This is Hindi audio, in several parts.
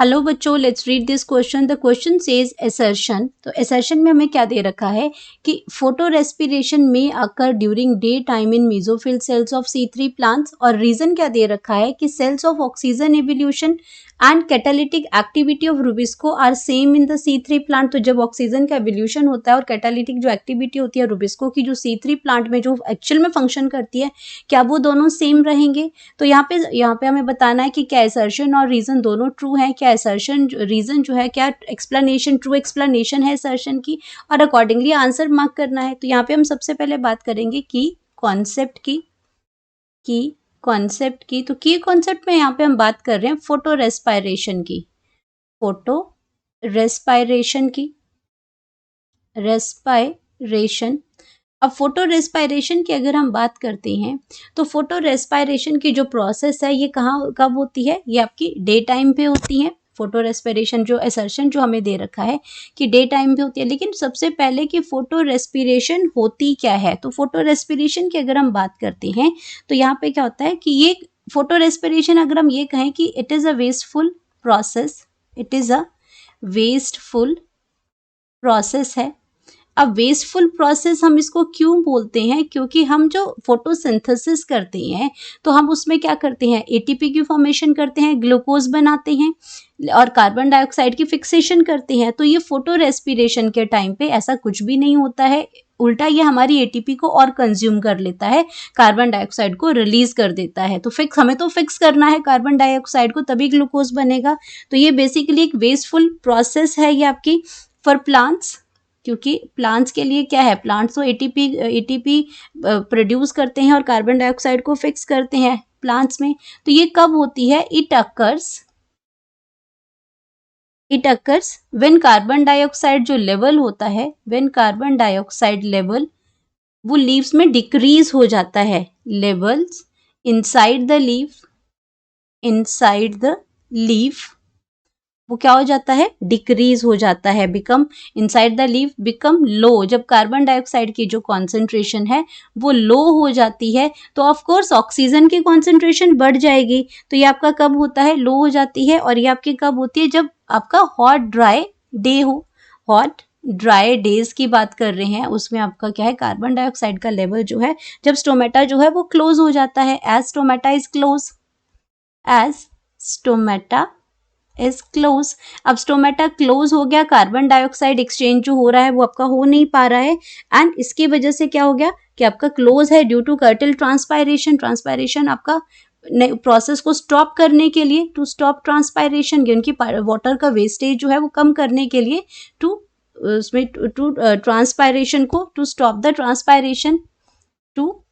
हेलो बच्चों, let's read this question. The question says assertion. तो असर्शन में हमें क्या दे रखा है कि फोटो रेस्पिरेशन में occur during day time in mesophyll cells of C3 plants, और रीजन क्या दे रखा है कि cells of oxygen evolution and catalytic activity of rubisco are same in the C3 plant. तो जब ऑक्सीजन का एवोल्यूशन होता है और कैटालिटिक जो एक्टिविटी होती है रुबिस्को की, जो C3 प्लांट में जो एक्चुअल में फंक्शन करती है, क्या वो दोनों सेम रहेंगे? तो यहाँ पे हमें बताना है कि क्या असर्शन और रीजन दोनों ट्रू है, क्या असर्शन रीजन जो है, क्या एक्सप्लेनेशन ट्रू एक्सप्लेनेशन है असर्शन की, और अकॉर्डिंगली आंसर मार्क करना है। तो यहाँ पे हम सबसे पहले बात करेंगे की कॉन्सेप्ट की। तो की कॉन्सेप्ट में यहाँ पे हम बात कर रहे हैं फोटो रेस्पायरेशन की। अब फोटो रेस्पायरेशन की अगर हम बात करते हैं तो फोटो रेस्पायरेशन की जो प्रोसेस है ये कहाँ कब होती है? ये आपकी डे टाइम पे होती है। फोटो रेस्पिरेशन जो असर्शन जो हमें दे रखा है कि डे टाइम पे होती है, लेकिन सबसे पहले कि फोटो रेस्पिरेशन होती क्या है। तो फोटो रेस्पिरेशन की अगर हम बात करते हैं तो यहाँ पे क्या होता है कि ये फोटो रेस्पिरेशन, अगर हम ये कहें कि it is a wasteful process है। अब वेस्टफुल प्रोसेस हम इसको क्यों बोलते हैं? क्योंकि हम जो फोटोसिंथेसिस करते हैं तो हम उसमें क्या करते हैं, एटीपी की फॉर्मेशन करते हैं, ग्लूकोज बनाते हैं और कार्बन डाइऑक्साइड की फिक्सेशन करते हैं। तो ये फोटो रेस्पिरेशन के टाइम पे ऐसा कुछ भी नहीं होता है, उल्टा ये हमारी एटीपी को और कंज्यूम कर लेता है, कार्बन डाइऑक्साइड को रिलीज कर देता है। तो हमें तो फिक्स करना है कार्बन डाइऑक्साइड को, तभी ग्लूकोज बनेगा। तो ये बेसिकली एक वेस्टफुल प्रोसेस है ये आपकी फॉर प्लांट्स, क्योंकि प्लांट्स के लिए क्या है, प्लांट्स तो एटीपी प्रोड्यूस करते हैं और कार्बन डाइऑक्साइड को फिक्स करते हैं प्लांट्स में। तो ये कब होती है? It occurs when carbon dioxide जो लेवल होता है, व्हेन कार्बन डाइऑक्साइड लेवल वो लीव्स में डिक्रीज हो जाता है। लेवल्स इनसाइड द लीफ वो क्या हो जाता है? डिक्रीज हो जाता है, become inside the leaf become low. जब कार्बन डाइऑक्साइड की जो कॉन्सेंट्रेशन है वो लो हो जाती है तो ऑफ कोर्स ऑक्सीजन की कॉन्सेंट्रेशन बढ़ जाएगी। तो ये आपका कब होता है? लो हो जाती है। और ये आपकी कब होती है? जब आपका हॉट ड्राई डे हो। हॉट ड्राई डेज की बात कर रहे हैं, उसमें आपका क्या है, कार्बन डाइऑक्साइड का लेवल जो है, जब स्टोमेटा जो है वो क्लोज हो जाता है। As stomata is close. अब स्टोमेटा क्लोज हो गया, कार्बन डाइऑक्साइड एक्सचेंज जो हो रहा है वो आपका हो नहीं पा रहा है, एंड इसकी वजह से क्या हो गया कि आपका क्लोज है ड्यू टू कर्टल ट्रांसपायरेशन आपका प्रोसेस को स्टॉप करने के लिए, टू स्टॉप ट्रांसपायरेशन, उनकी वाटर का वेस्टेज जो है वो कम करने के लिए, टू उसमें टू ट्रांसपायरेशन को, to stop the transpiration to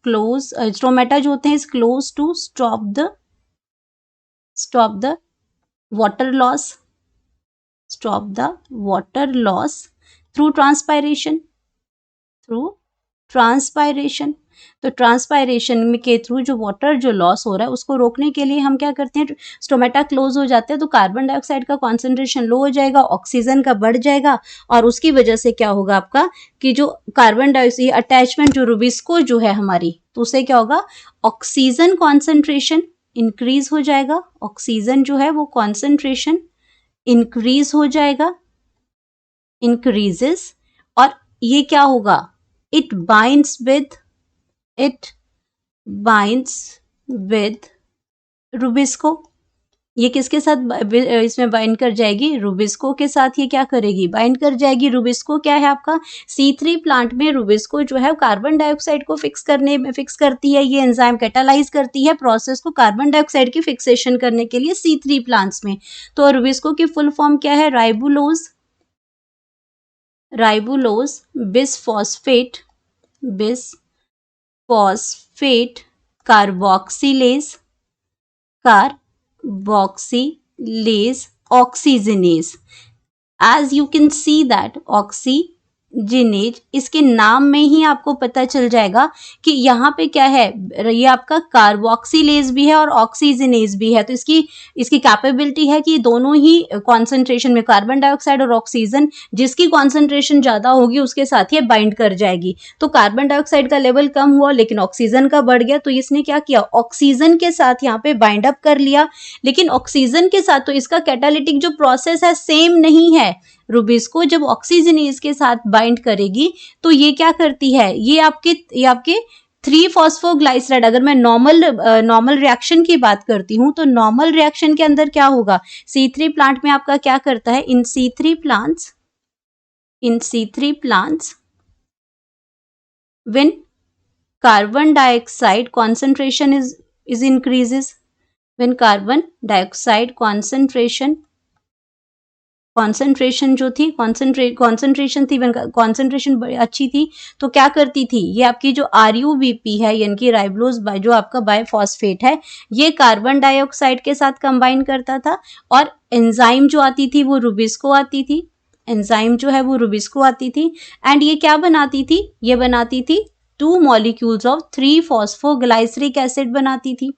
close stomata जो होते हैं is close to stop the water loss through transpiration. तो ट्रांसपायरेशन के थ्रू जो वाटर जो लॉस हो रहा है उसको रोकने के लिए हम क्या करते हैं, स्टोमेटा क्लोज हो जाते हैं तो कार्बन डाइऑक्साइड का कॉन्सेंट्रेशन लो हो जाएगा, ऑक्सीजन का बढ़ जाएगा, और उसकी वजह से क्या होगा आपका कि जो कार्बन डाइऑक्साइड अटैचमेंट जो रुबिस्को जो है हमारी, तो उससे क्या होगा, ऑक्सीजन कॉन्सेंट्रेशन इंक्रीज हो जाएगा, ऑक्सीजन जो है वो कॉन्सेंट्रेशन इंक्रीज हो जाएगा, इंक्रीजेस, और ये क्या होगा, इट बाइंड्स विद रुबिस्को। ये किसके साथ इसमें बाइंड कर जाएगी? रुबिस्को के साथ ये क्या करेगी? बाइंड कर जाएगी। रुबिस्को क्या है आपका? C3 प्लांट में रुबिस्को जो है कार्बन डाइऑक्साइड को फिक्स करती है, ये एंजाइम कैटालाइज करती है प्रोसेस को कार्बन डाइऑक्साइड की फिक्सेशन करने के लिए C3 प्लांट्स में। तो रुबिस्को की फुल फॉर्म क्या है? Ribulose bisphosphate carboxylase oxygenase. As you can see that जिनेज, इसके नाम में ही आपको पता चल जाएगा कि यहाँ पे क्या है, ये आपका कार्बोक्सिलेज भी है और ऑक्सीजनेज भी है। तो इसकी कैपेबिलिटी है कि दोनों ही कॉन्सेंट्रेशन में, कार्बन डाइऑक्साइड और ऑक्सीजन, जिसकी कॉन्सेंट्रेशन ज्यादा होगी उसके साथ ये बाइंड कर जाएगी। तो कार्बन डाइऑक्साइड का लेवल कम हुआ लेकिन ऑक्सीजन का बढ़ गया, तो इसने क्या किया, ऑक्सीजन के साथ यहाँ पे बाइंड अप कर लिया। लेकिन ऑक्सीजन के साथ तो इसका कैटालिटिक जो प्रोसेस है सेम नहीं है। रुबिस्को जब ऑक्सीजनेज के साथ बाइंड करेगी तो ये क्या करती है, ये आपके 3-फॉस्फोग्लाइसराइड, अगर मैं नॉर्मल रिएक्शन की बात करती हूँ तो नॉर्मल रिएक्शन के अंदर क्या होगा, C3 प्लांट में आपका क्या करता है, इन C3 plants when carbon dioxide concentration is increases, when carbon dioxide concentration जो थी, कॉन्सेंट्रेशन थी, कॉन्सेंट्रेशन अच्छी थी तो क्या करती थी, ये आपकी जो RUBP है यानी कि राइबोलोज जो आपका बायफॉस्फेट है, ये कार्बन डाइऑक्साइड के साथ कंबाइन करता था और एंजाइम जो आती थी वो रुबिस्को आती थी, एंजाइम जो है वो रुबिस्को आती थी। एंड ये क्या बनाती थी, ये बनाती थी 2 मॉलिक्यूल्स ऑफ 3-फॉस्फोग्लाइसरिक एसिड बनाती थी।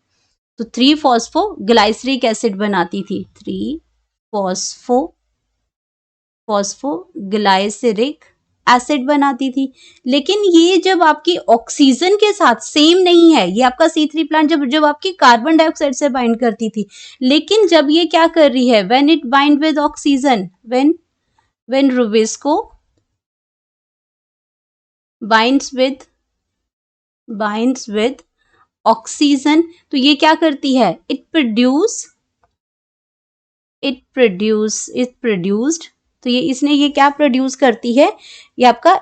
तो 3-फॉस्फोग्लाइसरिक एसिड बनाती थी, 3-फॉस्फोग्लाइसरिक एसिड बनाती थी। लेकिन ये जब आपकी ऑक्सीजन के साथ सेम नहीं है, ये आपका C3 प्लांट जब आपकी कार्बन डाइऑक्साइड से बाइंड करती थी, लेकिन जब ये क्या कर रही है, when it bind with oxygen, when Rubisco binds with oxygen, तो ये क्या करती है, इट प्रोड्यूस्ड, तो ये क्या प्रोड्यूस करती है, ये आपका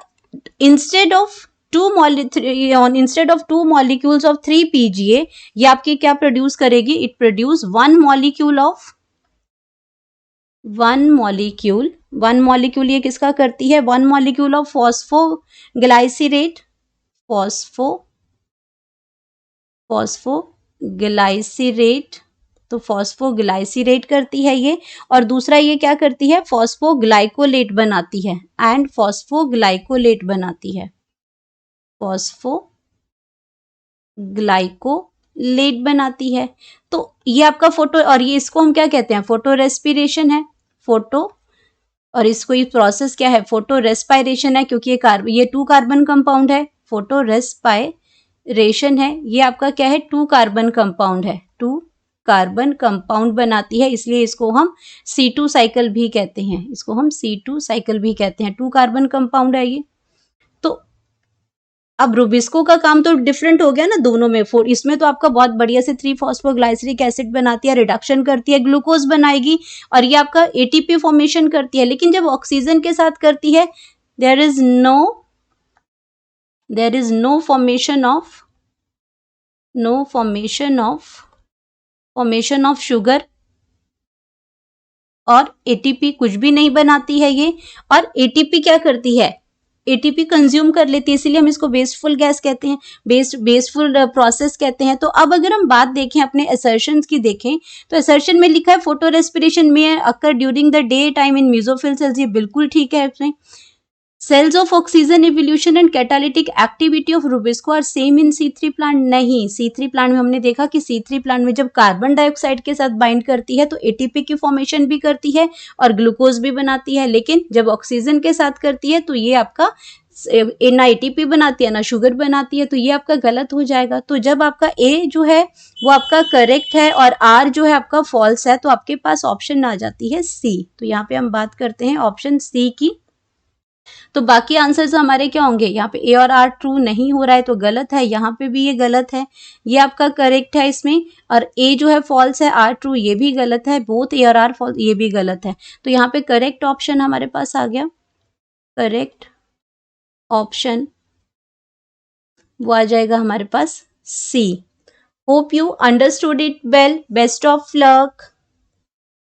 instead of 2 molecules of 3 PGA, ये आपकी क्या प्रोड्यूस करेगी, इट प्रोड्यूस 1 molecule ये किसका करती है, 1 molecule ऑफ फॉस्फोग्लाइसिरेट, तो फॉस्फोग्लाइसिरेट करती है ये। और दूसरा ये क्या करती है, फॉस्फोग्लाइकोलेट बनाती है, एंड फॉस्फोग्लाइकोलेट बनाती है। तो ये आपका फोटो, और ये इसको हम क्या कहते हैं, फोटो रेस्पिरेशन है, और इसको ये प्रोसेस क्या है, फोटो रेस्पायरेशन है, क्योंकि ये 2 कार्बन कंपाउंड है, फोटो रेस्पायरेशन है, ये आपका क्या है, 2 कार्बन कंपाउंड है, 2 कार्बन कंपाउंड बनाती है, इसलिए इसको हम C2 साइकिल भी कहते हैं, 2 कार्बन कंपाउंड है ये। तो अब रुबिस्को का काम तो डिफरेंट हो गया ना दोनों में, इसमें तो आपका बहुत बढ़िया से 3-फॉस्फोग्लाइसरिक एसिड बनाती है, रिडक्शन करती है, ग्लूकोज बनाएगी, और ये आपका ATP फॉर्मेशन करती है। लेकिन जब ऑक्सीजन के साथ करती है, there is no formation of sugar, और ATP कुछ भी नहीं बनाती है ये। और ATP क्या करती है, ATP कंज्यूम कर लेती है, इसीलिए हम इसको वेस्टफुल गैस कहते हैं, वेस्टफुल प्रोसेस कहते हैं। तो अब अगर हम बात देखें अपने असर्शंस की देखें, तो असर्शन में लिखा है फोटो रेस्पिरेशन में occur during the day time in mesophyll cells, ये बिल्कुल ठीक है। इसमें cells of oxygen evolution and catalytic activity of rubisco are same in C3 plant, नहीं, C3 प्लांट में हमने देखा कि C3 प्लांट में जब कार्बन डाइऑक्साइड के साथ बाइंड करती है तो ATP की फॉर्मेशन भी करती है और ग्लूकोज भी बनाती है, लेकिन जब ऑक्सीजन के साथ करती है तो ये आपका ना ATP बनाती है ना शुगर बनाती है, तो ये आपका गलत हो जाएगा। तो जब आपका A जो है वो आपका करेक्ट है और R जो है आपका फॉल्स है, तो आपके पास ऑप्शन आ जाती है C। तो यहाँ पे हम बात करते हैं ऑप्शन C की। तो बाकी आंसर्स हमारे क्या होंगे, यहाँ पे A और R ट्रू नहीं हो रहा है तो गलत है, यहाँ पे भी ये गलत है, ये आपका करेक्ट है इसमें, और A जो है फॉल्स है, R ट्रू, ये भी गलत है, बोथ A और R फॉल्स, ये भी गलत है। तो यहाँ पे करेक्ट ऑप्शन हमारे पास आ गया, करेक्ट ऑप्शन वो आ जाएगा हमारे पास C। Hope you understood it well, best of luck.